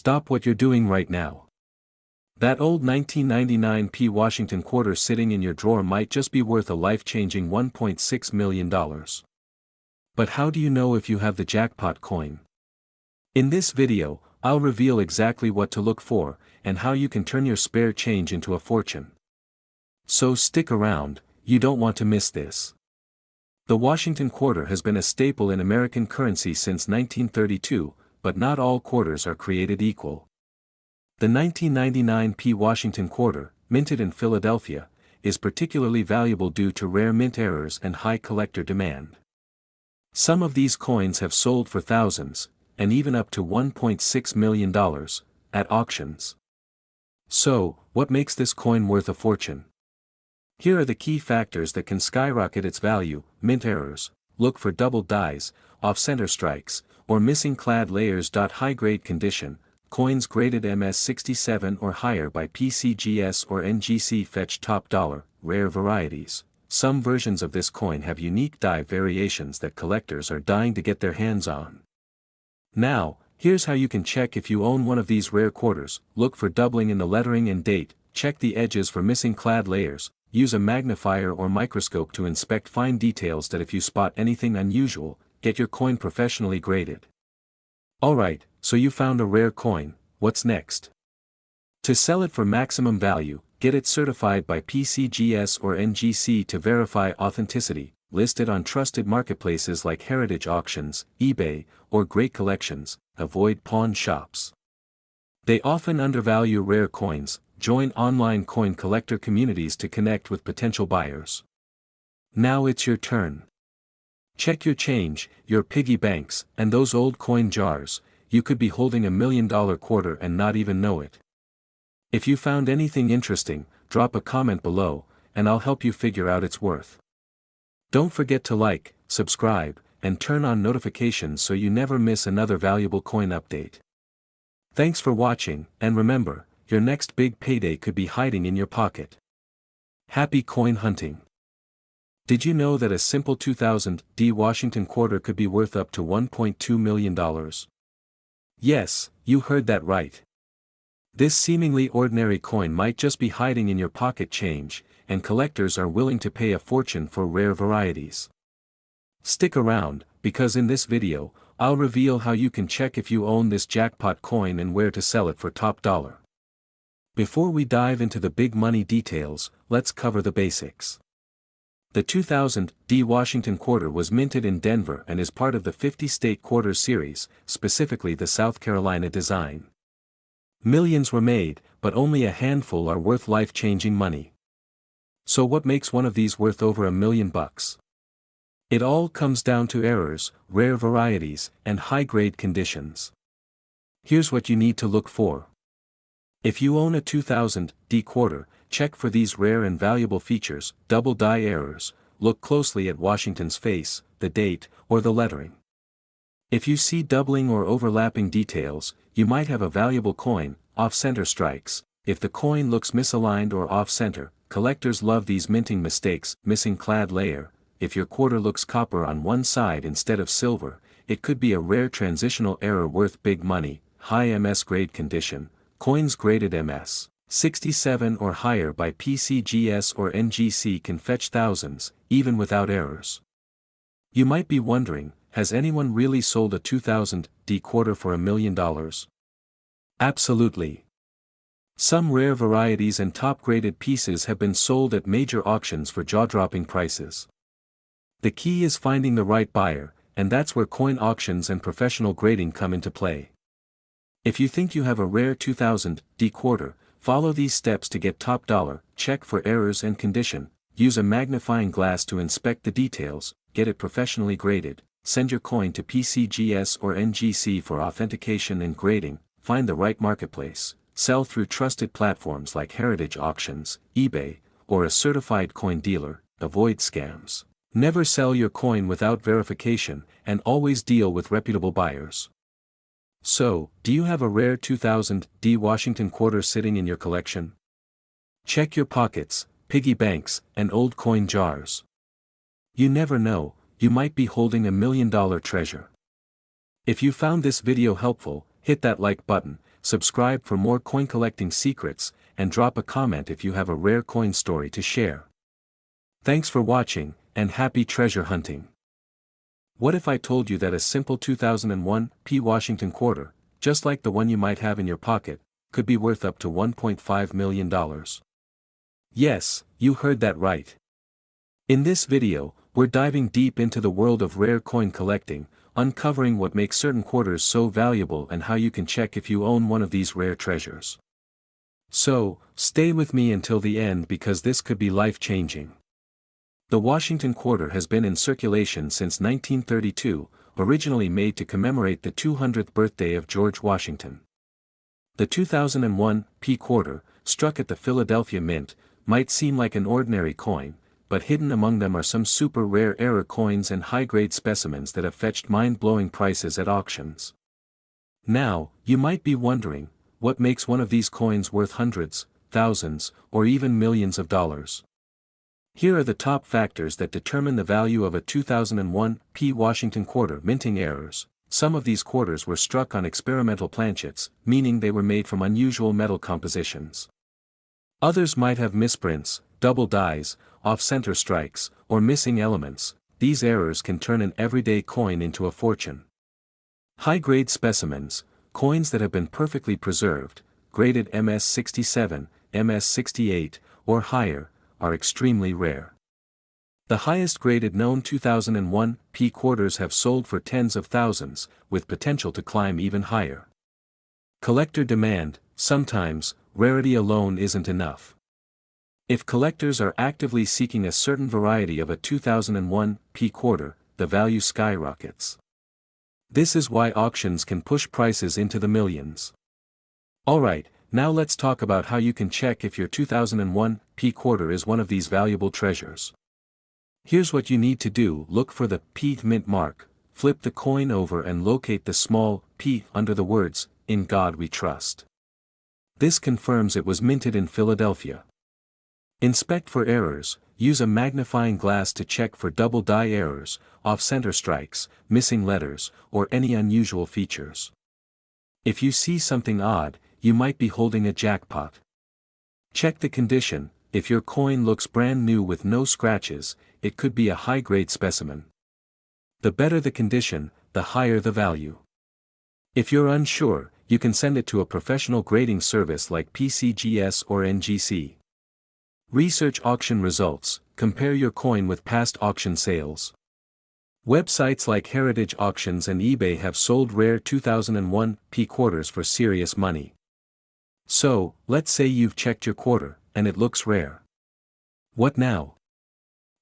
Stop what you're doing right now. That old 1999 Washington quarter sitting in your drawer might just be worth a life-changing $1.6 million. But how do you know if you have the jackpot coin? In this video, I'll reveal exactly what to look for, and how you can turn your spare change into a fortune. So stick around, you don't want to miss this. The Washington quarter has been a staple in American currency since 1932, but not all quarters are created equal. The 1999 Washington quarter, minted in Philadelphia, is particularly valuable due to rare mint errors and high collector demand. Some of these coins have sold for thousands, and even up to $1.6 million, at auctions. So, what makes this coin worth a fortune? Here are the key factors that can skyrocket its value: mint errors, look for double dies, off-center strikes, or missing clad layers. High-grade condition, coins graded MS67 or higher by PCGS or NGC fetch top dollar. Rare varieties, some versions of this coin have unique die variations that collectors are dying to get their hands on. Now, here's how you can check if you own one of these rare quarters. Look for doubling in the lettering and date, check the edges for missing clad layers, use a magnifier or microscope to inspect fine details. That if you spot anything unusual, get your coin professionally graded. Alright, so you found a rare coin, what's next? To sell it for maximum value, get it certified by PCGS or NGC to verify authenticity, list it on trusted marketplaces like Heritage Auctions, eBay, or Great Collections. Avoid pawn shops. They often undervalue rare coins. Join online coin collector communities to connect with potential buyers. Now it's your turn. Check your change, your piggy banks, and those old coin jars. You could be holding $1 million quarter and not even know it. If you found anything interesting, drop a comment below, and I'll help you figure out its worth. Don't forget to like, subscribe, and turn on notifications so you never miss another valuable coin update. Thanks for watching, and remember, your next big payday could be hiding in your pocket. Happy coin hunting! Did you know that a simple 2000 Washington quarter could be worth up to $1.2 million? Yes, you heard that right. This seemingly ordinary coin might just be hiding in your pocket change, and collectors are willing to pay a fortune for rare varieties. Stick around, because in this video, I'll reveal how you can check if you own this jackpot coin and where to sell it for top dollar. Before we dive into the big money details, let's cover the basics. The 2000 Washington quarter was minted in Denver and is part of the 50-state quarter series, specifically the South Carolina design. Millions were made, but only a handful are worth life-changing money. So what makes one of these worth over $1 million? It all comes down to errors, rare varieties, and high-grade conditions. Here's what you need to look for. If you own a 2000 quarter, check for these rare and valuable features: double die errors, look closely at Washington's face, the date, or the lettering. If you see doubling or overlapping details, you might have a valuable coin. Off-center strikes, if the coin looks misaligned or off-center, collectors love these minting mistakes. Missing clad layer, if your quarter looks copper on one side instead of silver, it could be a rare transitional error worth big money. High MS grade condition, coins graded MS67 or higher by PCGS or NGC can fetch thousands, even without errors. You might be wondering, has anyone really sold a 2000 quarter for $1 million? Absolutely. Some rare varieties and top-graded pieces have been sold at major auctions for jaw-dropping prices. The key is finding the right buyer, and that's where coin auctions and professional grading come into play. If you think you have a rare 2000 quarter, follow these steps to get top dollar. Check for errors and condition, use a magnifying glass to inspect the details, get it professionally graded, send your coin to PCGS or NGC for authentication and grading, find the right marketplace, sell through trusted platforms like Heritage Auctions, eBay, or a certified coin dealer, avoid scams. Never sell your coin without verification, and always deal with reputable buyers. So, do you have a rare 2000 Washington quarter sitting in your collection? Check your pockets, piggy banks, and old coin jars. You never know, you might be holding $1 million treasure. If you found this video helpful, hit that like button, subscribe for more coin collecting secrets, and drop a comment if you have a rare coin story to share. Thanks for watching, and happy treasure hunting. What if I told you that a simple 2001 P Washington quarter, just like the one you might have in your pocket, could be worth up to $1.5 million? Yes, you heard that right. In this video, we're diving deep into the world of rare coin collecting, uncovering what makes certain quarters so valuable and how you can check if you own one of these rare treasures. So, stay with me until the end because this could be life-changing. The Washington quarter has been in circulation since 1932, originally made to commemorate the 200th birthday of George Washington. The 2001 P quarter, struck at the Philadelphia Mint, might seem like an ordinary coin, but hidden among them are some super rare error coins and high-grade specimens that have fetched mind-blowing prices at auctions. Now, you might be wondering, what makes one of these coins worth hundreds, thousands, or even millions of dollars? Here are the top factors that determine the value of a 2001 P Washington quarter. Minting errors. Some of these quarters were struck on experimental planchets, meaning they were made from unusual metal compositions. Others might have misprints, double dies, off-center strikes, or missing elements. These errors can turn an everyday coin into a fortune. High-grade specimens, coins that have been perfectly preserved, graded MS-67, MS-68, or higher, are extremely rare. The highest graded known 2001 P quarters have sold for tens of thousands, with potential to climb even higher. Collector demand. Sometimes, rarity alone isn't enough. If collectors are actively seeking a certain variety of a 2001 P quarter, the value skyrockets. This is why auctions can push prices into the millions. Alright, now let's talk about how you can check if your 2001 P quarter is one of these valuable treasures. Here's what you need to do. Look for the P mint mark, flip the coin over and locate the small p under the words, "In God We Trust." This confirms it was minted in Philadelphia. Inspect for errors. Use a magnifying glass to check for double die errors, off-center strikes, missing letters, or any unusual features. If you see something odd, you might be holding a jackpot. Check the condition. If your coin looks brand new with no scratches, it could be a high-grade specimen. The better the condition, the higher the value. If you're unsure, you can send it to a professional grading service like PCGS or NGC. Research auction results. Compare your coin with past auction sales. Websites like Heritage Auctions and eBay have sold rare 2001 P quarters for serious money. So, let's say you've checked your quarter, and it looks rare. What now?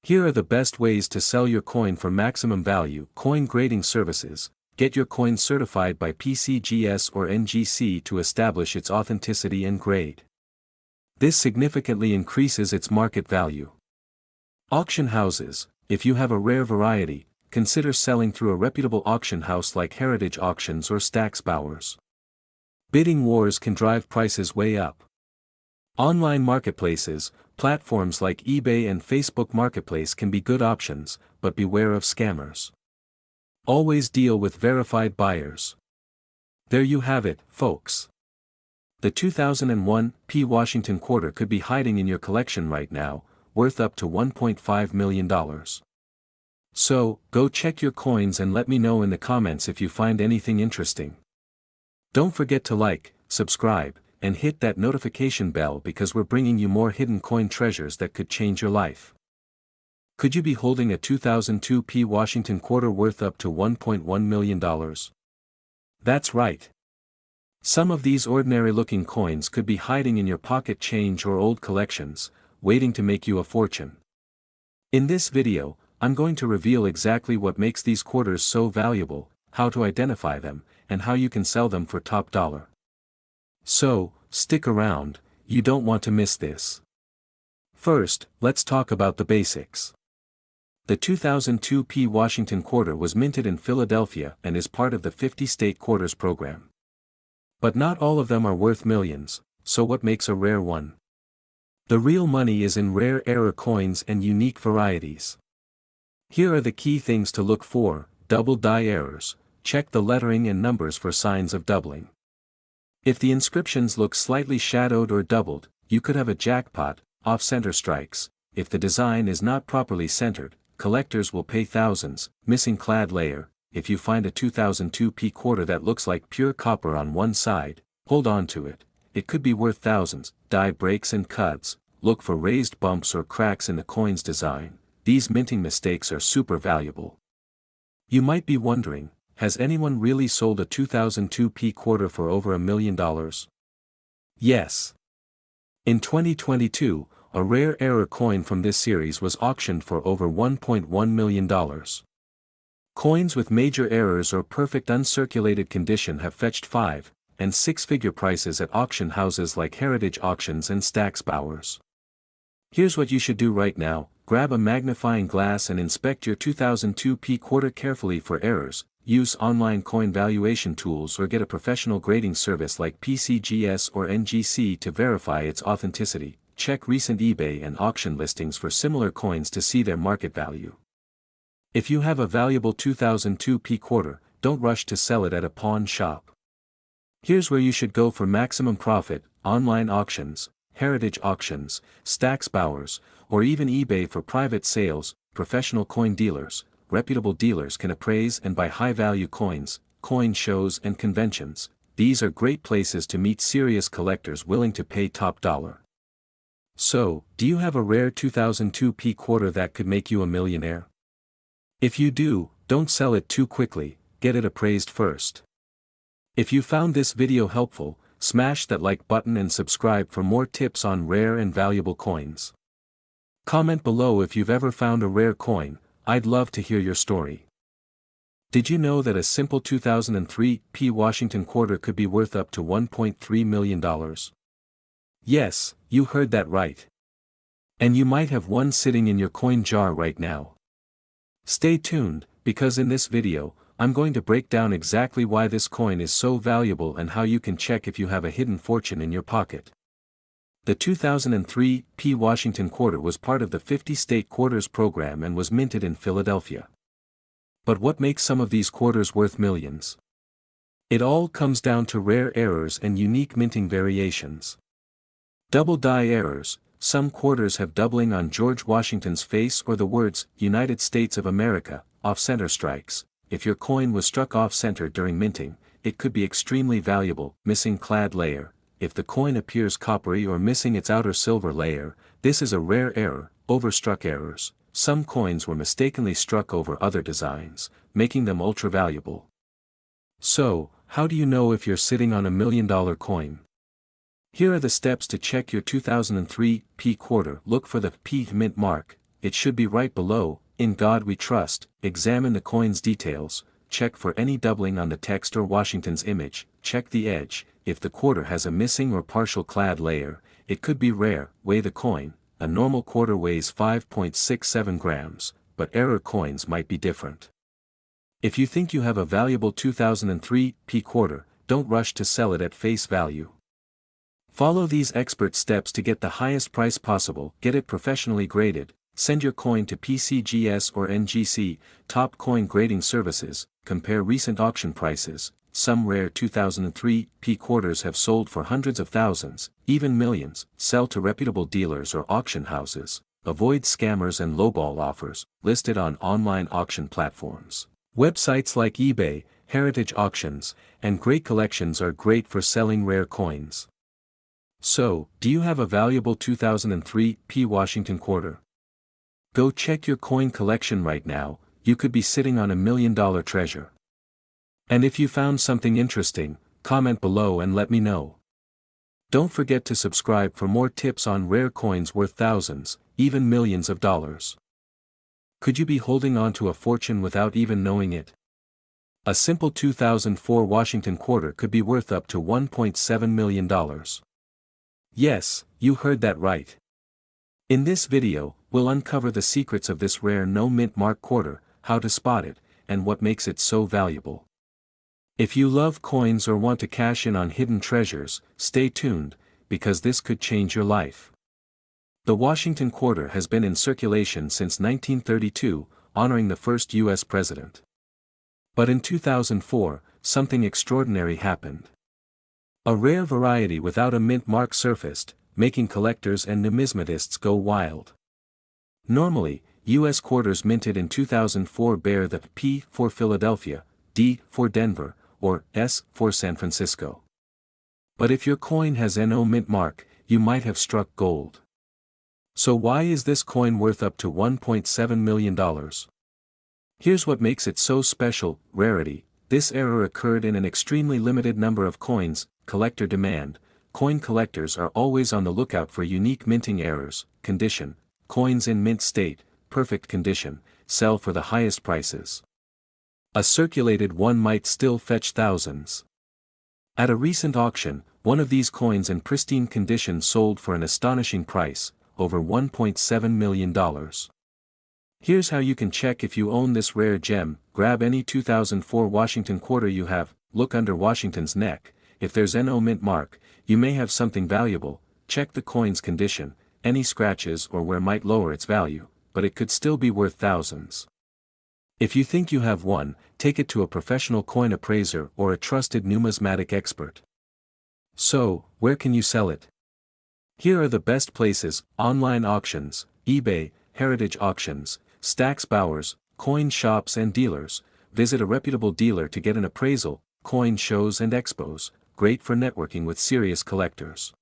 Here are the best ways to sell your coin for maximum value. Coin grading services. Get your coin certified by PCGS or NGC to establish its authenticity and grade. This significantly increases its market value. Auction houses. If you have a rare variety, consider selling through a reputable auction house like Heritage Auctions or Stack's Bowers. Bidding wars can drive prices way up. Online marketplaces. Platforms like eBay and Facebook Marketplace can be good options, but beware of scammers. Always deal with verified buyers. There you have it, folks. The 2001 P Washington quarter could be hiding in your collection right now, worth up to $1.5 million. So, go check your coins and let me know in the comments if you find anything interesting. Don't forget to like, subscribe, and hit that notification bell because we're bringing you more hidden coin treasures that could change your life. Could you be holding a 2002 P Washington quarter worth up to $1.1 million? That's right. Some of these ordinary-looking coins could be hiding in your pocket change or old collections, waiting to make you a fortune. In this video, I'm going to reveal exactly what makes these quarters so valuable, how to identify them, and how you can sell them for top dollar. So, stick around, you don't want to miss this. First, let's talk about the basics. The 2002 P Washington quarter was minted in Philadelphia and is part of the 50-state quarters program. But not all of them are worth millions, so what makes a rare one? The real money is in rare error coins and unique varieties. Here are the key things to look for. Double die errors. Check the lettering and numbers for signs of doubling. If the inscriptions look slightly shadowed or doubled, you could have a jackpot. Off-center strikes. If the design is not properly centered, collectors will pay thousands. Missing clad layer. If you find a 2002 P quarter that looks like pure copper on one side, hold on to it. It could be worth thousands. Die breaks and cuts. Look for raised bumps or cracks in the coin's design. These minting mistakes are super valuable. You might be wondering, has anyone really sold a 2002 P quarter for over $1 million? Yes. In 2022, a rare error coin from this series was auctioned for over $1.1 million. Coins with major errors or perfect uncirculated condition have fetched 5- and 6-figure prices at auction houses like Heritage Auctions and Stack's Bowers. Here's what you should do right now: grab a magnifying glass and inspect your 2002 P quarter carefully for errors. Use online coin valuation tools or get a professional grading service like PCGS or NGC to verify its authenticity. Check recent eBay and auction listings for similar coins to see their market value. If you have a valuable 2002 P quarter, don't rush to sell it at a pawn shop. Here's where you should go for maximum profit: online auctions, Heritage Auctions, Stack's Bowers, or even eBay for private sales. Professional coin dealers, reputable dealers can appraise and buy high-value coins. Coin shows and conventions. These are great places to meet serious collectors willing to pay top dollar. So, do you have a rare 2002 P quarter that could make you a millionaire? If you do, don't sell it too quickly, get it appraised first. If you found this video helpful, smash that like button and subscribe for more tips on rare and valuable coins. Comment below if you've ever found a rare coin. I'd love to hear your story. Did you know that a simple 2003 P Washington quarter could be worth up to $1.3 million? Yes, you heard that right. And you might have one sitting in your coin jar right now. Stay tuned, because in this video, I'm going to break down exactly why this coin is so valuable and how you can check if you have a hidden fortune in your pocket. The 2003 P Washington quarter was part of the 50-state quarters program and was minted in Philadelphia. But what makes some of these quarters worth millions? It all comes down to rare errors and unique minting variations. Double die errors. Some quarters have doubling on George Washington's face or the words, United States of America. Off-center strikes. If your coin was struck off-center during minting, it could be extremely valuable. Missing clad layer. If the coin appears coppery or missing its outer silver layer, this is a rare error. Overstruck errors. Some coins were mistakenly struck over other designs, making them ultra-valuable. So, how do you know if you're sitting on $1 million coin? Here are the steps to check your 2003 P quarter. Look for the P mint mark. It should be right below. In God we trust. Examine the coin's details. Check for any doubling on the text or Washington's image. Check the edge. If the quarter has a missing or partial clad layer, it could be rare. Weigh the coin. A normal quarter weighs 5.67 grams, but error coins might be different. If you think you have a valuable 2003 P quarter, don't rush to sell it at face value. Follow these expert steps to get the highest price possible. Get it professionally graded. Send your coin to PCGS or NGC, top coin grading services. Compare recent auction prices. Some rare 2003 P quarters have sold for hundreds of thousands, even millions. Sell to reputable dealers or auction houses. Avoid scammers and lowball offers, listed on online auction platforms. Websites like eBay, Heritage Auctions, and Great Collections are great for selling rare coins. So, do you have a valuable 2003 P Washington quarter? Go check your coin collection right now. You could be sitting on $1 million treasure. And if you found something interesting, comment below and let me know. Don't forget to subscribe for more tips on rare coins worth thousands, even millions of dollars. Could you be holding on to a fortune without even knowing it? A simple 2004 Washington quarter could be worth up to $1.7 million. Yes, you heard that right. In this video, we'll uncover the secrets of this rare no-mint mark quarter, how to spot it, and what makes it so valuable. If you love coins or want to cash in on hidden treasures, stay tuned, because this could change your life. The Washington quarter has been in circulation since 1932, honoring the first U.S. president. But in 2004, something extraordinary happened. A rare variety without a mint mark surfaced, making collectors and numismatists go wild. Normally, U.S. quarters minted in 2004 bear the P for Philadelphia, D for Denver, or S for San Francisco. But if your coin has no mint mark, you might have struck gold. So why is this coin worth up to $1.7 million? Here's what makes it so special: rarity. This error occurred in an extremely limited number of coins. Collector demand. Coin collectors are always on the lookout for unique minting errors. Condition. Coins in mint state, perfect condition, sell for the highest prices. A circulated one might still fetch thousands. At a recent auction, one of these coins in pristine condition sold for an astonishing price, over $1.7 million. Here's how you can check if you own this rare gem. Grab any 2004 Washington quarter you have, look under Washington's neck. If there's no mint mark, you may have something valuable. Check the coin's condition, any scratches or wear might lower its value, but it could still be worth thousands. If you think you have one, take it to a professional coin appraiser or a trusted numismatic expert. So, where can you sell it? Here are the best places: online auctions, eBay, heritage auctions, Stacks Bowers, coin shops and dealers. Visit a reputable dealer to get an appraisal. Coin shows and expos, great for networking with serious collectors.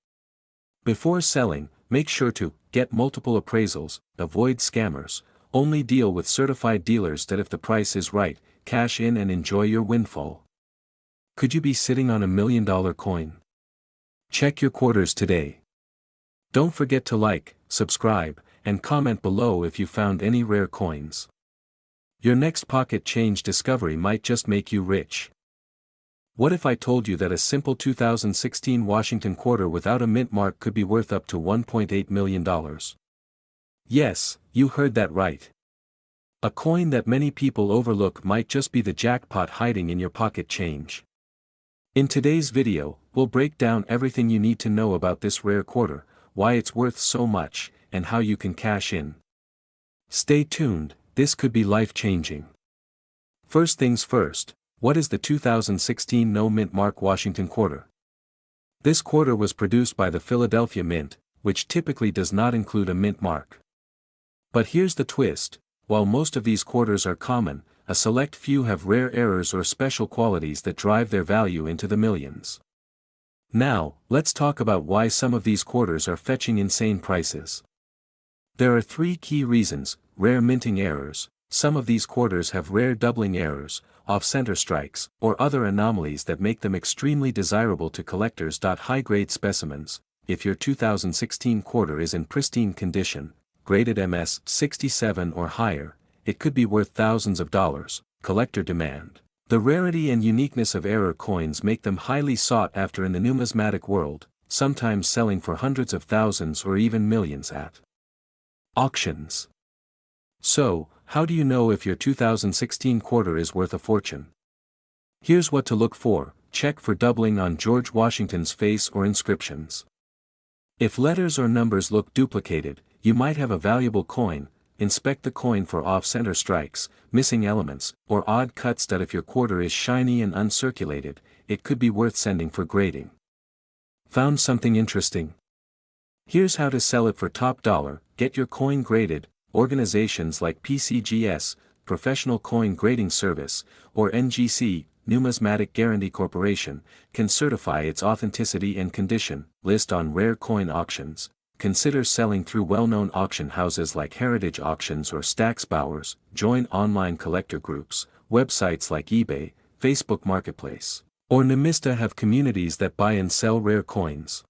Before selling, make sure to get multiple appraisals, avoid scammers, only deal with certified dealers that if the price is right, cash in and enjoy your windfall. Could you be sitting on $1 million coin? Check your quarters today. Don't forget to like, subscribe, and comment below if you found any rare coins. Your next pocket change discovery might just make you rich. What if I told you that a simple 2016 Washington quarter without a mint mark could be worth up to $1.8 million? Yes, you heard that right. A coin that many people overlook might just be the jackpot hiding in your pocket change. In today's video, we'll break down everything you need to know about this rare quarter, why it's worth so much, and how you can cash in. Stay tuned, this could be life-changing. First things first. What is the 2016 no mint mark Washington quarter? This quarter was produced by the Philadelphia Mint, which typically does not include a mint mark. But here's the twist: while most of these quarters are common, a select few have rare errors or special qualities that drive their value into the millions. Now, let's talk about why some of these quarters are fetching insane prices. There are three key reasons: rare minting errors. Some of these quarters have rare doubling errors, off-center strikes, or other anomalies that make them extremely desirable to collectors. High-grade specimens. If your 2016 quarter is in pristine condition, graded MS 67 or higher, it could be worth thousands of dollars. Collector demand. The rarity and uniqueness of error coins make them highly sought after in the numismatic world, sometimes selling for hundreds of thousands or even millions at auctions. So, how do you know if your 2016 quarter is worth a fortune? Here's what to look for: check for doubling on George Washington's face or inscriptions. If letters or numbers look duplicated, you might have a valuable coin. Inspect the coin for off-center strikes, missing elements, or odd cuts. If your quarter is shiny and uncirculated, it could be worth sending for grading. Found something interesting? Here's how to sell it for top dollar. Get your coin graded. Organizations like PCGS, Professional Coin Grading Service, or NGC, Numismatic Guarantee Corporation, can certify its authenticity and condition. List on rare coin auctions. Consider selling through well-known auction houses like Heritage Auctions or Stacks Bowers. Join online collector groups. Websites like eBay, Facebook Marketplace, or Numista have communities that buy and sell rare coins.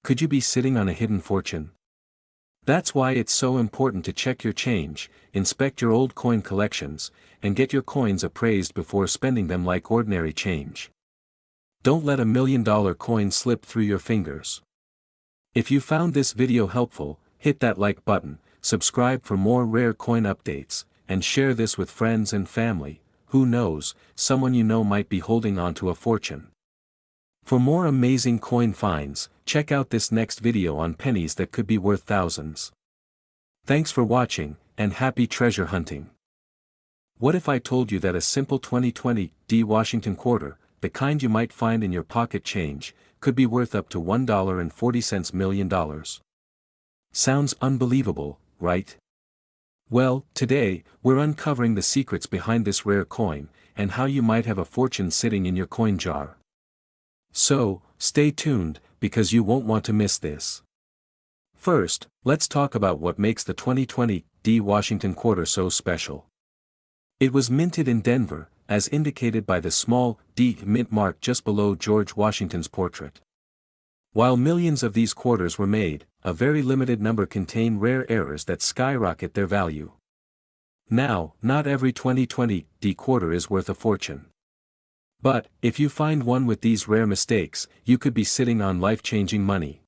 Could you be sitting on a hidden fortune? That's why it's so important to check your change, inspect your old coin collections, and get your coins appraised before spending them like ordinary change. Don't let $1 million coin slip through your fingers. If you found this video helpful, hit that like button, subscribe for more rare coin updates, and share this with friends and family. Who knows, someone you know might be holding on to a fortune. For more amazing coin finds, check out this next video on pennies that could be worth thousands. Thanks for watching, and happy treasure hunting. What if I told you that a simple 2020 D Washington quarter, the kind you might find in your pocket change, could be worth up to $1.40 million. Sounds unbelievable, right? Well, today, we're uncovering the secrets behind this rare coin, and how you might have a fortune sitting in your coin jar. So, stay tuned, because you won't want to miss this. First, let's talk about what makes the 2020 D Washington quarter so special. It was minted in Denver, as indicated by the small D mint mark just below George Washington's portrait. While millions of these quarters were made, a very limited number contain rare errors that skyrocket their value. Now, not every 2020 D quarter is worth a fortune. But, if you find one with these rare mistakes, you could be sitting on life-changing money.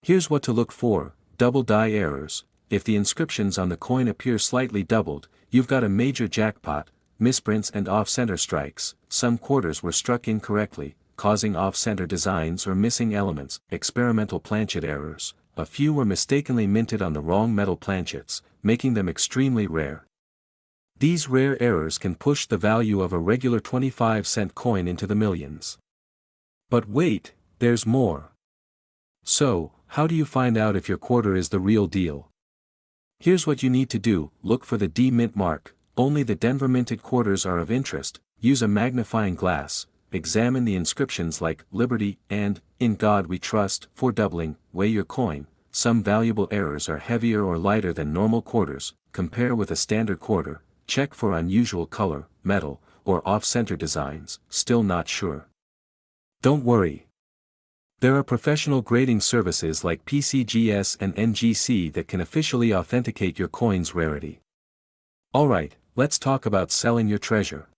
Here's what to look for: double die errors. If the inscriptions on the coin appear slightly doubled, you've got a major jackpot. Misprints and off-center strikes. Some quarters were struck incorrectly, causing off-center designs or missing elements. Experimental planchet errors. A few were mistakenly minted on the wrong metal planchets, making them extremely rare. These rare errors can push the value of a regular 25-cent coin into the millions. But wait, there's more. So, how do you find out if your quarter is the real deal? Here's what you need to do: look for the D mint mark. Only the Denver minted quarters are of interest. Use a magnifying glass. Examine the inscriptions like "Liberty" and "In God We Trust" for doubling. Weigh your coin. Some valuable errors are heavier or lighter than normal quarters. Compare with a standard quarter. Check for unusual color, metal, or off-center designs. Still not sure? Don't worry. There are professional grading services like PCGS and NGC that can officially authenticate your coin's rarity. Alright, let's talk about selling your treasure.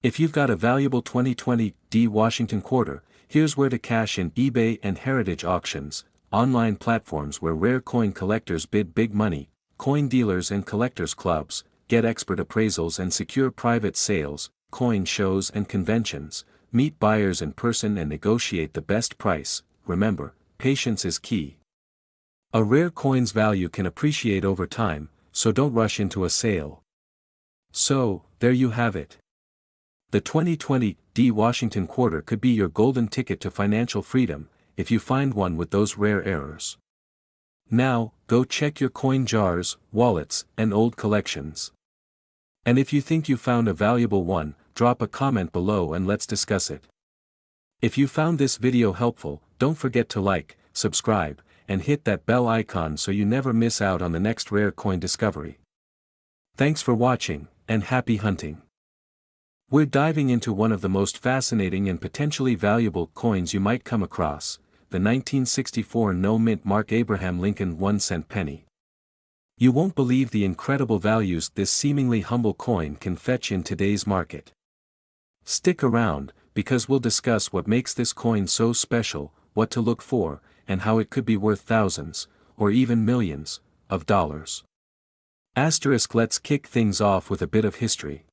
If you've got a valuable 2020 D Washington quarter, here's where to cash in: eBay and heritage auctions, online platforms where rare coin collectors bid big money, coin dealers and collectors clubs, get expert appraisals and secure private sales, coin shows and conventions. Meet buyers in person and negotiate the best price. Remember, patience is key. A rare coin's value can appreciate over time, so don't rush into a sale. So, there you have it. The 2020 D Washington quarter could be your golden ticket to financial freedom, if you find one with those rare errors. Now, go check your coin jars, wallets, and old collections. And if you think you found a valuable one, drop a comment below and let's discuss it. If you found this video helpful, don't forget to like, subscribe, and hit that bell icon so you never miss out on the next rare coin discovery. Thanks for watching, and happy hunting. We're diving into one of the most fascinating and potentially valuable coins you might come across, the 1964 no-mint mark Abraham Lincoln 1-cent penny. You won't believe the incredible values this seemingly humble coin can fetch in today's market. Stick around, because we'll discuss what makes this coin so special, what to look for, and how it could be worth thousands, or even millions, of dollars. Let's kick things off with a bit of history.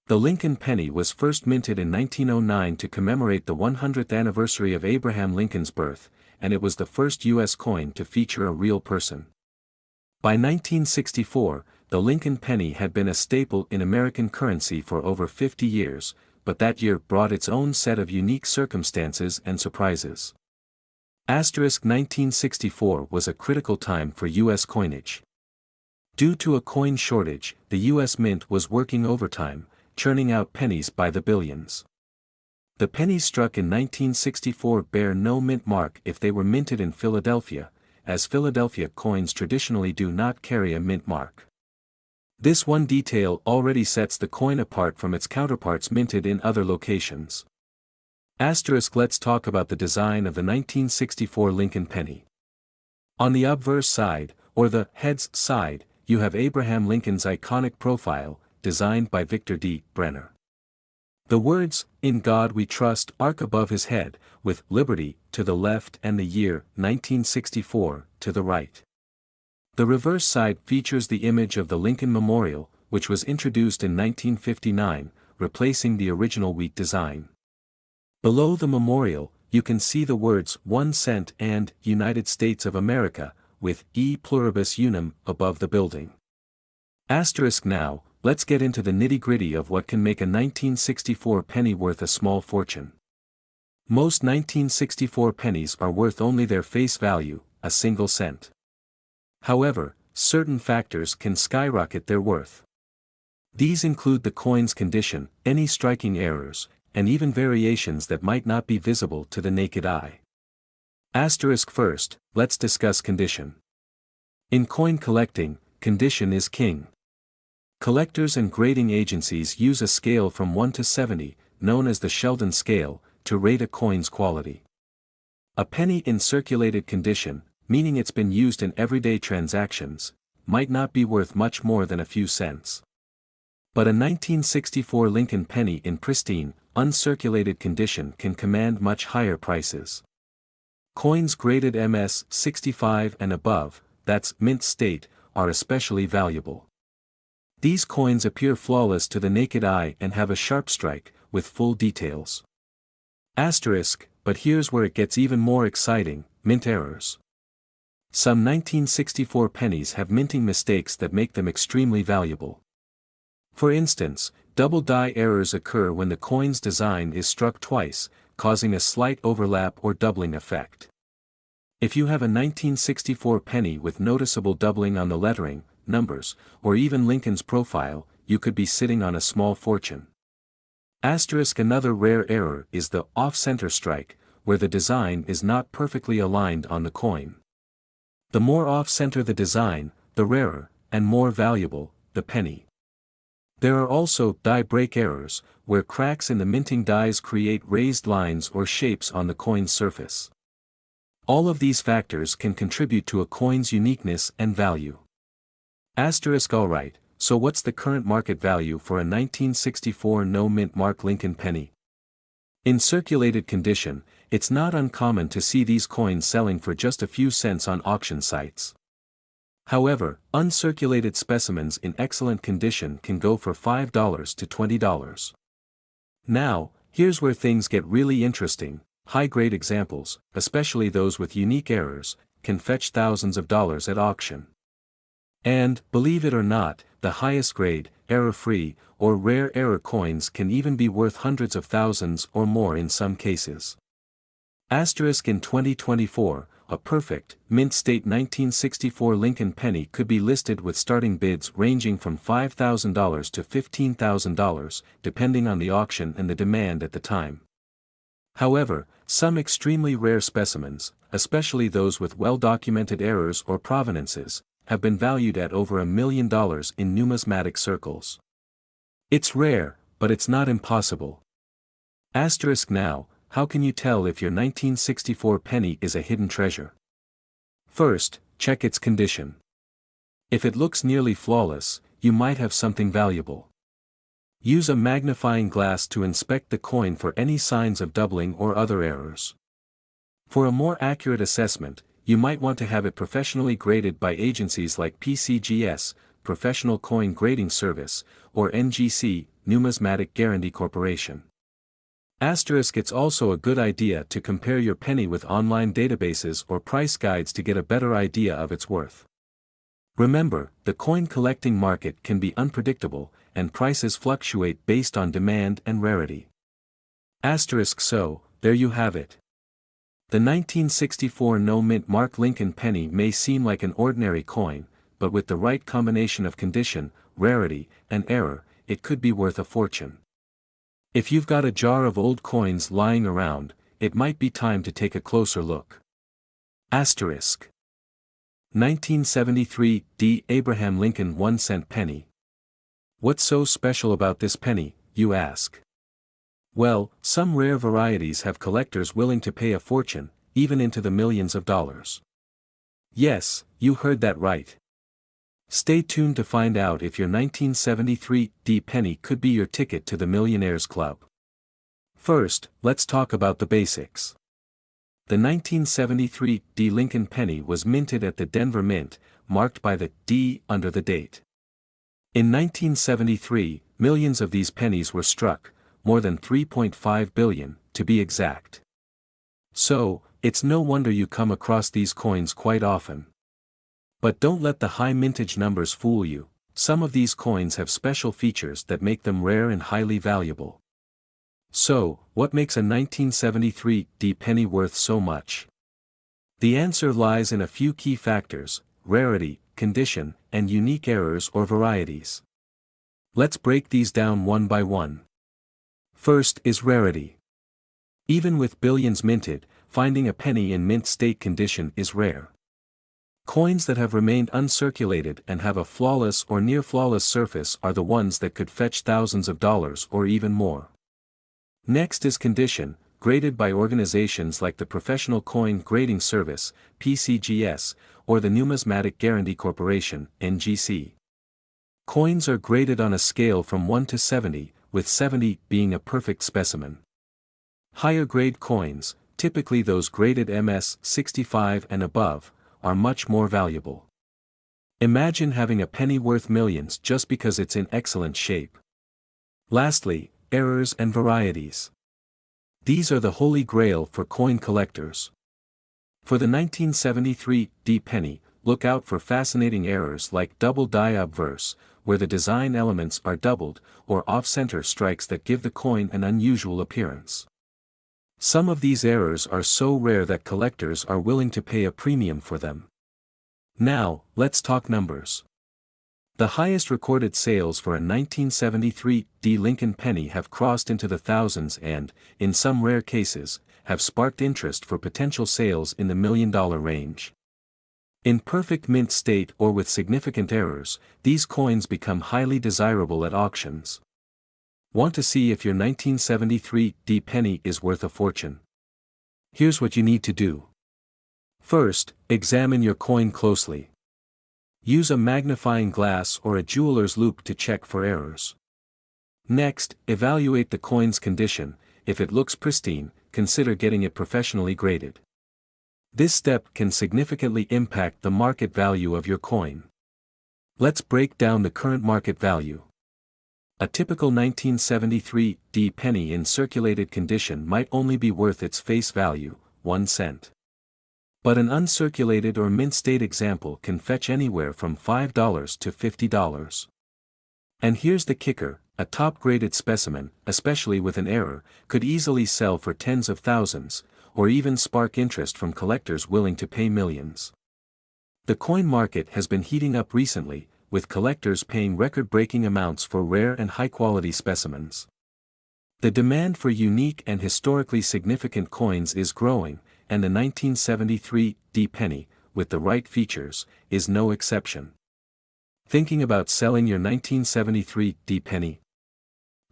The Lincoln penny was first minted in 1909 to commemorate the 100th anniversary of Abraham Lincoln's birth, and it was the first U.S. coin to feature a real person. By 1964, the Lincoln penny had been a staple in American currency for over 50 years, but that year brought its own set of unique circumstances and surprises. 1964 was a critical time for U.S. coinage. Due to a coin shortage, the U.S. Mint was working overtime, churning out pennies by the billions. The pennies struck in 1964 bear no mint mark if they were minted in Philadelphia, as Philadelphia coins traditionally do not carry a mint mark. This one detail already sets the coin apart from its counterparts minted in other locations. Let's talk about the design of the 1964 Lincoln penny. On the obverse side, or the heads side, you have Abraham Lincoln's iconic profile, designed by Victor D. Brenner. The words, "In God We Trust," arc above his head, with "Liberty" to the left and the year 1964 to the right. The reverse side features the image of the Lincoln Memorial, which was introduced in 1959, replacing the original wheat design. Below the memorial, you can see the words 1 cent and United States of America, with E pluribus unum above the building. Now, let's get into the nitty-gritty of what can make a 1964 penny worth a small fortune. Most 1964 pennies are worth only their face value, a single cent. However, certain factors can skyrocket their worth. These include the coin's condition, any striking errors, and even variations that might not be visible to the naked eye. Asterisk first, let's discuss condition. In coin collecting, condition is king. Collectors and grading agencies use a scale from 1 to 70, known as the Sheldon scale, to rate a coin's quality. A penny in circulated condition, meaning it's been used in everyday transactions, might not be worth much more than a few cents. But a 1964 Lincoln penny in pristine, uncirculated condition can command much higher prices. Coins graded MS 65 and above, that's mint state, are especially valuable. These coins appear flawless to the naked eye and have a sharp strike, with full details. Asterisk, but here's where it gets even more exciting, mint errors. Some 1964 pennies have minting mistakes that make them extremely valuable. For instance, double die errors occur when the coin's design is struck twice, causing a slight overlap or doubling effect. If you have a 1964 penny with noticeable doubling on the lettering, numbers, or even Lincoln's profile, you could be sitting on a small fortune. Asterisk, another rare error is the off-center strike, where the design is not perfectly aligned on the coin. The more off-center the design, the rarer, and more valuable, the penny. There are also die break errors, where cracks in the minting dies create raised lines or shapes on the coin's surface. All of these factors can contribute to a coin's uniqueness and value. Asterisk, alright, so what's the current market value for a 1964 no-mint mark Lincoln penny? In circulated condition, it's not uncommon to see these coins selling for just a few cents on auction sites. However, uncirculated specimens in excellent condition can go for $5 to $20. Now, here's where things get really interesting. High-grade examples, especially those with unique errors, can fetch thousands of dollars at auction. And, believe it or not, the highest grade, error-free, or rare error coins can even be worth hundreds of thousands or more in some cases. Asterisk, in 2024, a perfect, mint-state 1964 Lincoln penny could be listed with starting bids ranging from $5,000 to $15,000, depending on the auction and the demand at the time. However, some extremely rare specimens, especially those with well-documented errors or provenances, have been valued at over $1 million in numismatic circles. It's rare, but it's not impossible. Asterisk, now, how can you tell if your 1964 penny is a hidden treasure? First, check its condition. If it looks nearly flawless, you might have something valuable. Use a magnifying glass to inspect the coin for any signs of doubling or other errors. For a more accurate assessment, you might want to have it professionally graded by agencies like PCGS, Professional Coin Grading Service, or NGC, Numismatic Guarantee Corporation. Asterisk, it's also a good idea to compare your penny with online databases or price guides to get a better idea of its worth. Remember, the coin collecting market can be unpredictable, and prices fluctuate based on demand and rarity. Asterisk, so, there you have it. The 1964 no-mint mark Lincoln penny may seem like an ordinary coin, but with the right combination of condition, rarity, and error, it could be worth a fortune. If you've got a jar of old coins lying around, it might be time to take a closer look. Asterisk. 1973 D. Abraham Lincoln 1-cent penny. What's so special about this penny, you ask? Well, some rare varieties have collectors willing to pay a fortune, even into the millions of dollars. Yes, you heard that right. Stay tuned to find out if your 1973 D penny could be your ticket to the Millionaires Club. First, let's talk about the basics. The 1973 D Lincoln penny was minted at the Denver Mint, marked by the D under the date. In 1973, millions of these pennies were struck, more than 3.5 billion, to be exact. So, it's no wonder you come across these coins quite often. But don't let the high mintage numbers fool you. Some of these coins have special features that make them rare and highly valuable. So, what makes a 1973 D penny worth so much? The answer lies in a few key factors: rarity, condition, and unique errors or varieties. Let's break these down one by one. First is rarity. Even with billions minted, finding a penny in mint state condition is rare. Coins that have remained uncirculated and have a flawless or near flawless surface are the ones that could fetch thousands of dollars or even more. Next is condition, graded by organizations like the Professional Coin Grading Service, PCGS, or the Numismatic Guarantee Corporation, NGC. Coins are graded on a scale from 1 to 70, with 70 being a perfect specimen. Higher grade coins, typically those graded MS 65 and above, are much more valuable. Imagine having a penny worth millions just because it's in excellent shape. Lastly, errors and varieties. These are the holy grail for coin collectors. For the 1973 D penny, look out for fascinating errors like double die obverse, where the design elements are doubled, or off-center strikes that give the coin an unusual appearance. Some of these errors are so rare that collectors are willing to pay a premium for them. Now, let's talk numbers. The highest recorded sales for a 1973 D Lincoln penny have crossed into the thousands and, in some rare cases, have sparked interest for potential sales in the $1 million range. In perfect mint state or with significant errors, these coins become highly desirable at auctions. Want to see if your 1973 D penny is worth a fortune? Here's what you need to do. First, examine your coin closely. Use a magnifying glass or a jeweler's loupe to check for errors. Next, evaluate the coin's condition. If it looks pristine, consider getting it professionally graded. This step can significantly impact the market value of your coin. Let's break down the current market value. A typical 1973 D penny in circulated condition might only be worth its face value, 1 cent. But an uncirculated or mint state example can fetch anywhere from $5 to $50. And here's the kicker: a top-graded specimen, especially with an error, could easily sell for tens of thousands, or even spark interest from collectors willing to pay millions. The coin market has been heating up recently, with collectors paying record-breaking amounts for rare and high-quality specimens. The demand for unique and historically significant coins is growing, and the 1973 D penny, with the right features, is no exception. Thinking about selling your 1973 D penny?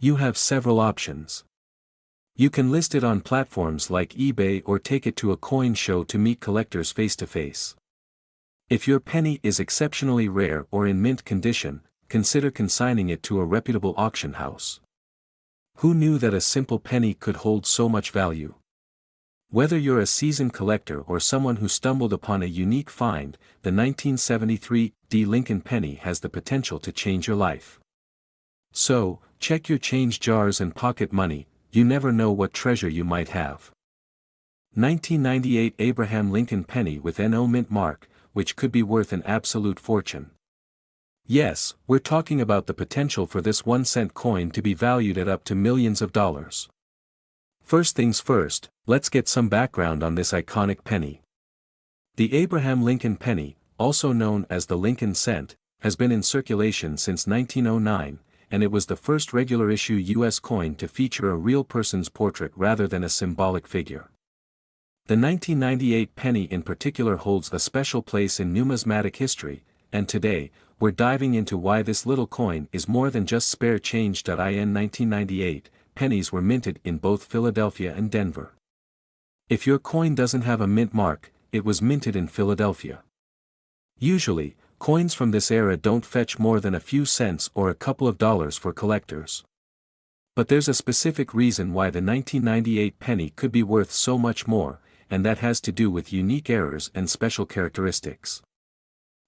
You have several options. You can list it on platforms like eBay or take it to a coin show to meet collectors face-to-face. If your penny is exceptionally rare or in mint condition, consider consigning it to a reputable auction house. Who knew that a simple penny could hold so much value? Whether you're a seasoned collector or someone who stumbled upon a unique find, the 1973 D Lincoln penny has the potential to change your life. So, check your change jars and pocket money. You never know what treasure you might have. 1998 Abraham Lincoln penny with NO mint mark, which could be worth an absolute fortune. Yes, we're talking about the potential for this 1-cent coin to be valued at up to millions of dollars. First things first, let's get some background on this iconic penny. The Abraham Lincoln penny, also known as the Lincoln cent, has been in circulation since 1909, and it was the first regular issue U.S. coin to feature a real person's portrait rather than a symbolic figure. The 1998 penny in particular holds a special place in numismatic history, and today, we're diving into why this little coin is more than just spare change. In 1998, pennies were minted in both Philadelphia and Denver. If your coin doesn't have a mint mark, it was minted in Philadelphia. Usually, coins from this era don't fetch more than a few cents or a couple of dollars for collectors. But there's a specific reason why the 1998 penny could be worth so much more, and that has to do with unique errors and special characteristics.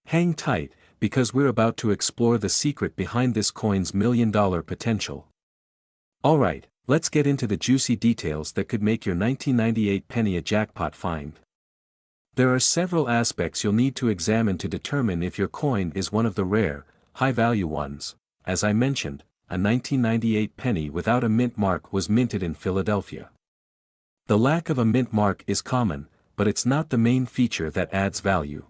Hang tight, because we're about to explore the secret behind this coin's $1 million potential. Alright, let's get into the juicy details that could make your 1998 penny a jackpot find. There are several aspects you'll need to examine to determine if your coin is one of the rare, high-value ones. As I mentioned, a 1998 penny without a mint mark was minted in Philadelphia. The lack of a mint mark is common, but it's not the main feature that adds value.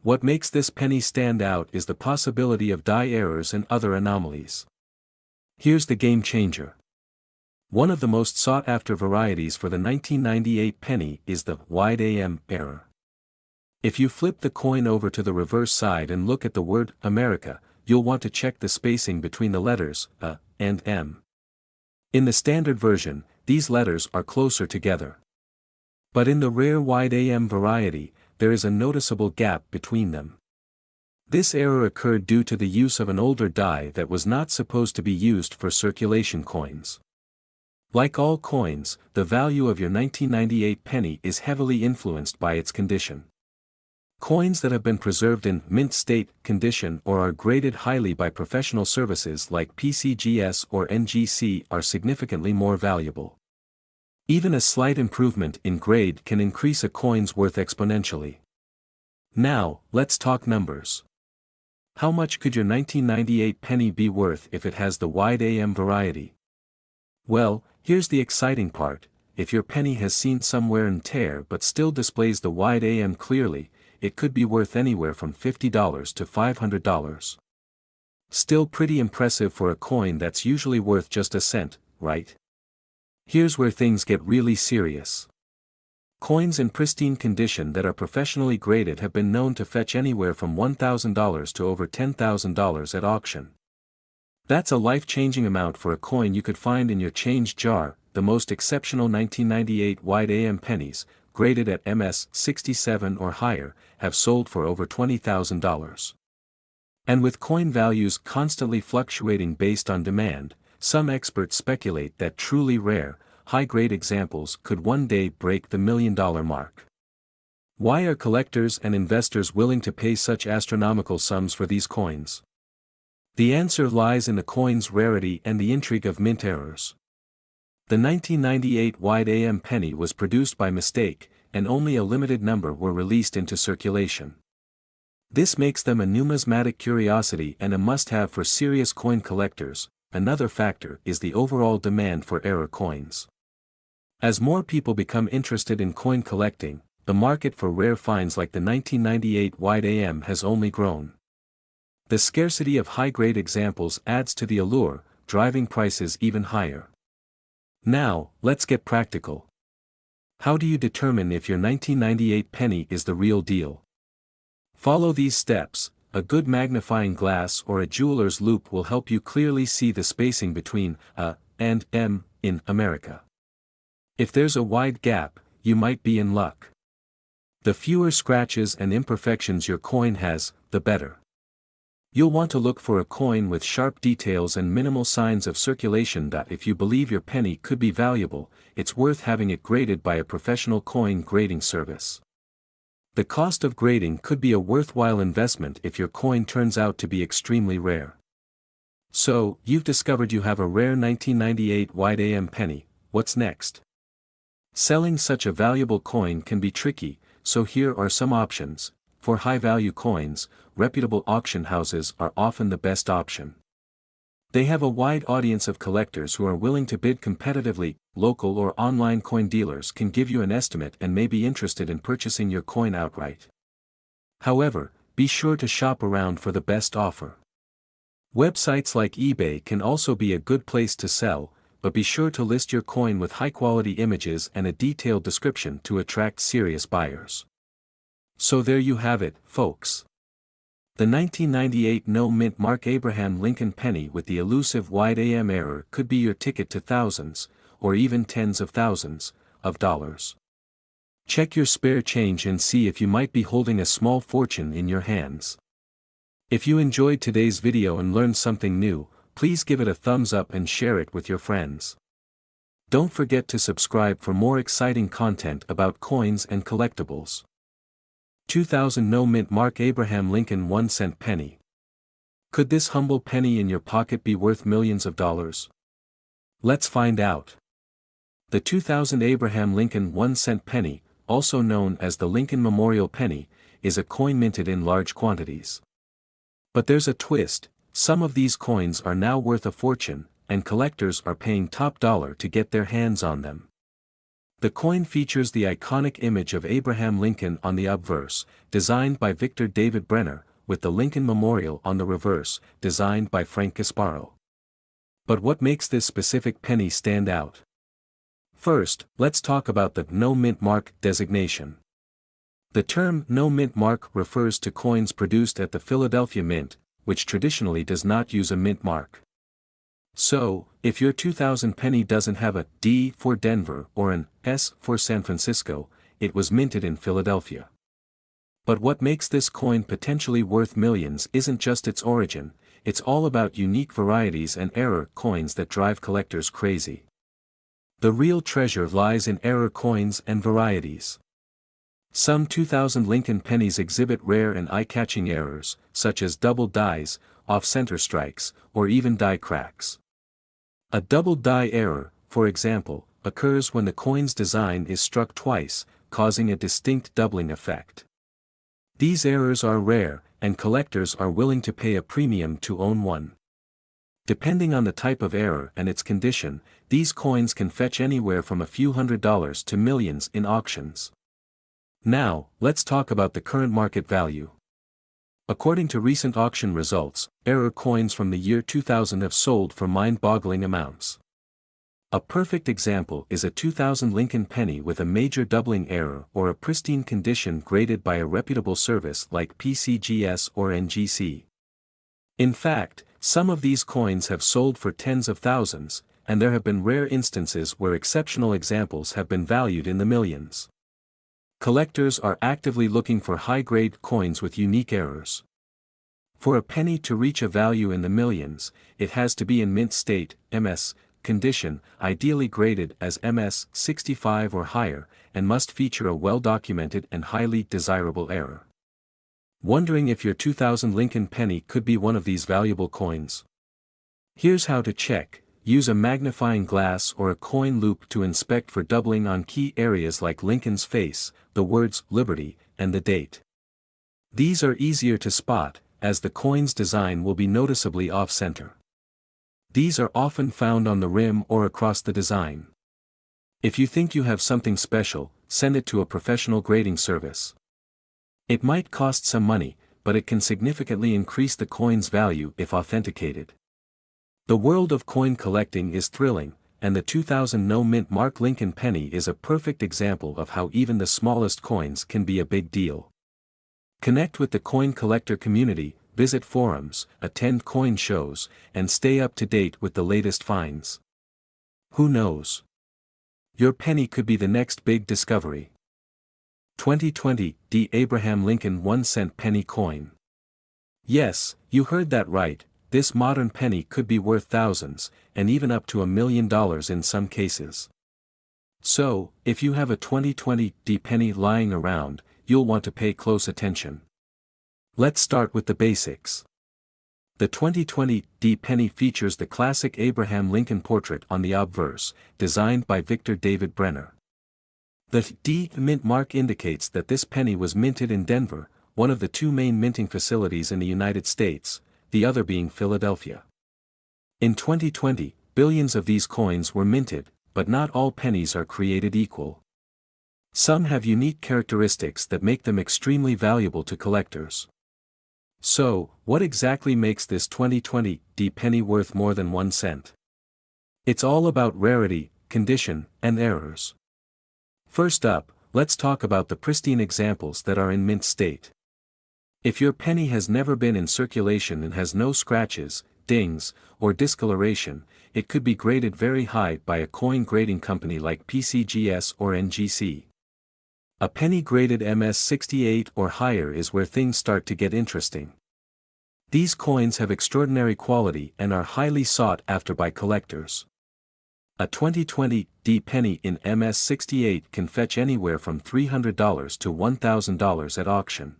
What makes this penny stand out is the possibility of die errors and other anomalies. Here's the game changer. One of the most sought-after varieties for the 1998 penny is the wide AM error. If you flip the coin over to the reverse side and look at the word America, you'll want to check the spacing between the letters A and M. In the standard version, these letters are closer together. But in the rare wide AM variety, there is a noticeable gap between them. This error occurred due to the use of an older die that was not supposed to be used for circulation coins. Like all coins, the value of your 1998 penny is heavily influenced by its condition. Coins that have been preserved in mint state condition or are graded highly by professional services like PCGS or NGC are significantly more valuable. Even a slight improvement in grade can increase a coin's worth exponentially. Now, let's talk numbers. How much could your 1998 penny be worth if it has the wide AM variety? Well, here's the exciting part: if your penny has seen some wear and tear but still displays the wide AM clearly, it could be worth anywhere from $50 to $500. Still pretty impressive for a coin that's usually worth just a cent, right? Here's where things get really serious. Coins in pristine condition that are professionally graded have been known to fetch anywhere from $1,000 to over $10,000 at auction. That's a life-changing amount for a coin you could find in your change jar. The most exceptional 1998 wide AM pennies, graded at MS 67 or higher, have sold for over $20,000. And with coin values constantly fluctuating based on demand, some experts speculate that truly rare, high-grade examples could one day break the $1 million mark. Why are collectors and investors willing to pay such astronomical sums for these coins? The answer lies in the coin's rarity and the intrigue of mint errors. The 1998 wide AM penny was produced by mistake, and only a limited number were released into circulation. This makes them a numismatic curiosity and a must-have for serious coin collectors. Another factor is the overall demand for error coins. As more people become interested in coin collecting, the market for rare finds like the 1998 wide AM has only grown. The scarcity of high-grade examples adds to the allure, driving prices even higher. Now, let's get practical. How do you determine if your 1998 penny is the real deal? Follow these steps. A good magnifying glass or a jeweler's loupe will help you clearly see the spacing between A and M in America. If there's a wide gap, you might be in luck. The fewer scratches and imperfections your coin has, the better. You'll want to look for a coin with sharp details and minimal signs of circulation. If you believe your penny could be valuable, it's worth having it graded by a professional coin grading service. The cost of grading could be a worthwhile investment if your coin turns out to be extremely rare. So, you've discovered you have a rare 1998 wide AM penny. What's next? Selling such a valuable coin can be tricky, so here are some options. For high-value coins, reputable auction houses are often the best option. They have a wide audience of collectors who are willing to bid competitively. Local or online coin dealers can give you an estimate and may be interested in purchasing your coin outright. However, be sure to shop around for the best offer. Websites like eBay can also be a good place to sell, but be sure to list your coin with high-quality images and a detailed description to attract serious buyers. So there you have it, folks. The 1998 no-mint Mark Abraham Lincoln penny with the elusive wide AM error could be your ticket to thousands, or even tens of thousands, of dollars. Check your spare change and see if you might be holding a small fortune in your hands. If you enjoyed today's video and learned something new, please give it a thumbs up and share it with your friends. Don't forget to subscribe for more exciting content about coins and collectibles. 2000 no-mint Mark Abraham Lincoln 1-cent penny. Could this humble penny in your pocket be worth millions of dollars? Let's find out. The 2000 Abraham Lincoln 1-cent penny, also known as the Lincoln Memorial Penny, is a coin minted in large quantities. But there's a twist: some of these coins are now worth a fortune, and collectors are paying top dollar to get their hands on them. The coin features the iconic image of Abraham Lincoln on the obverse, designed by Victor David Brenner, with the Lincoln Memorial on the reverse, designed by Frank Gasparo. But what makes this specific penny stand out? First, let's talk about the no mint mark designation. The term no mint mark refers to coins produced at the Philadelphia Mint, which traditionally does not use a mint mark. So, if your 2000 penny doesn't have a D for Denver or an S for San Francisco, it was minted in Philadelphia. But what makes this coin potentially worth millions isn't just its origin, it's all about unique varieties and error coins that drive collectors crazy. The real treasure lies in error coins and varieties. Some 2000 Lincoln pennies exhibit rare and eye-catching errors, such as double dies, off-center strikes, or even die cracks. A double die error, for example, occurs when the coin's design is struck twice, causing a distinct doubling effect. These errors are rare, and collectors are willing to pay a premium to own one. Depending on the type of error and its condition, these coins can fetch anywhere from a few $100s to millions in auctions. Now, let's talk about the current market value. According to recent auction results, error coins from the year 2000 have sold for mind-boggling amounts. A perfect example is a 2000 Lincoln penny with a major doubling error or a pristine condition graded by a reputable service like PCGS or NGC. In fact, some of these coins have sold for tens of thousands, and there have been rare instances where exceptional examples have been valued in the millions. Collectors are actively looking for high-grade coins with unique errors. For a penny to reach a value in the millions, it has to be in mint state, MS, condition, ideally graded as MS 65 or higher, and must feature a well-documented and highly desirable error. Wondering if your 2000 Lincoln penny could be one of these valuable coins? Here's how to check. Use a magnifying glass or a coin loop to inspect for doubling on key areas like Lincoln's face, the words Liberty, and the date. These are easier to spot, as the coin's design will be noticeably off-center. These are often found on the rim or across the design. If you think you have something special, send it to a professional grading service. It might cost some money, but it can significantly increase the coin's value if authenticated. The world of coin collecting is thrilling, and the 2000 no mint mark Lincoln penny is a perfect example of how even the smallest coins can be a big deal. Connect with the coin collector community, visit forums, attend coin shows, and stay up to date with the latest finds. Who knows? Your penny could be the next big discovery. 2020 D. Abraham Lincoln 1-cent penny coin. Yes, you heard that right. This modern penny could be worth thousands, and even up to $1 million in some cases. So, if you have a 2020 D penny lying around, you'll want to pay close attention. Let's start with the basics. The 2020 D penny features the classic Abraham Lincoln portrait on the obverse, designed by Victor David Brenner. The D mint mark indicates that this penny was minted in Denver, one of the two main minting facilities in the United States, the other being Philadelphia. In 2020, billions of these coins were minted, but not all pennies are created equal. Some have unique characteristics that make them extremely valuable to collectors. So, what exactly makes this 2020 D penny worth more than 1 cent? It's all about rarity, condition, and errors. First up, let's talk about the pristine examples that are in mint state. If your penny has never been in circulation and has no scratches, dings, or discoloration, it could be graded very high by a coin grading company like PCGS or NGC. A penny graded MS 68 or higher is where things start to get interesting. These coins have extraordinary quality and are highly sought after by collectors. A 2020 D penny in MS 68 can fetch anywhere from $300 to $1,000 at auction.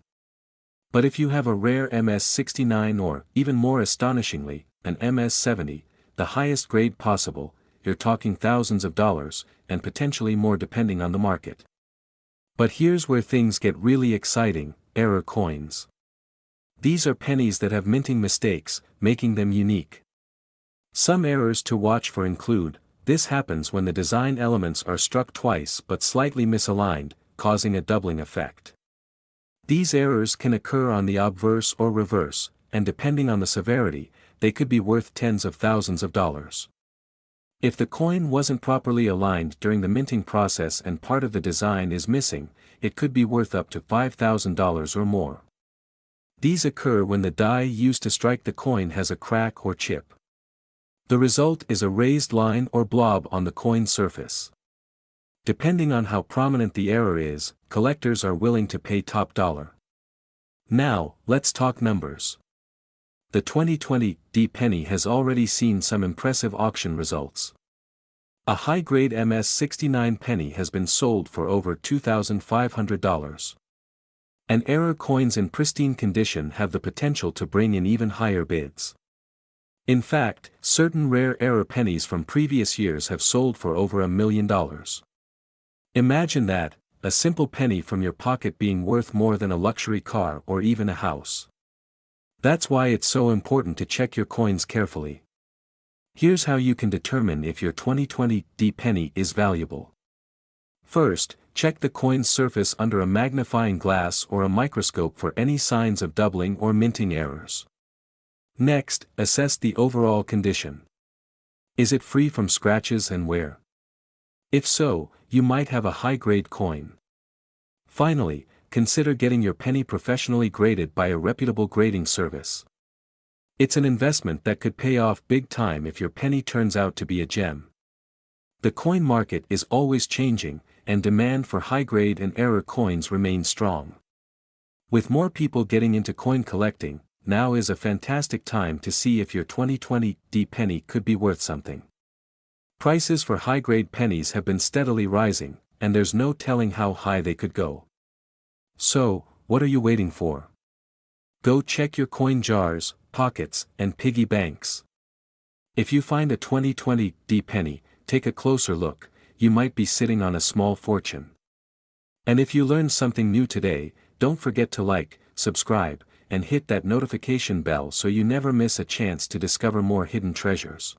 But if you have a rare MS 69 or, even more astonishingly, an MS 70, the highest grade possible, you're talking thousands of dollars, and potentially more depending on the market. But here's where things get really exciting: error coins. These are pennies that have minting mistakes, making them unique. Some errors to watch for include: this happens when the design elements are struck twice but slightly misaligned, causing a doubling effect. These errors can occur on the obverse or reverse, and depending on the severity, they could be worth tens of thousands of dollars. If the coin wasn't properly aligned during the minting process and part of the design is missing, it could be worth up to $5,000 or more. These occur when the die used to strike the coin has a crack or chip. The result is a raised line or blob on the coin surface. Depending on how prominent the error is, collectors are willing to pay top dollar. Now, let's talk numbers. The 2020 D penny has already seen some impressive auction results. A high-grade MS-69 penny has been sold for over $2,500. And error coins in pristine condition have the potential to bring in even higher bids. In fact, certain rare error pennies from previous years have sold for over $1 million. Imagine that, a simple penny from your pocket being worth more than a luxury car or even a house. That's why it's so important to check your coins carefully. Here's how you can determine if your 2020 D penny is valuable. First, check the coin's surface under a magnifying glass or a microscope for any signs of doubling or minting errors. Next, assess the overall condition. Is it free from scratches and wear? If so, you might have a high-grade coin. Finally, consider getting your penny professionally graded by a reputable grading service. It's an investment that could pay off big time if your penny turns out to be a gem. The coin market is always changing, and demand for high-grade and error coins remains strong. With more people getting into coin collecting, now is a fantastic time to see if your 2020 D penny could be worth something. Prices for high-grade pennies have been steadily rising, and there's no telling how high they could go. So, what are you waiting for? Go check your coin jars, pockets, and piggy banks. If you find a 2020 D penny, take a closer look, you might be sitting on a small fortune. And if you learned something new today, don't forget to like, subscribe, and hit that notification bell so you never miss a chance to discover more hidden treasures.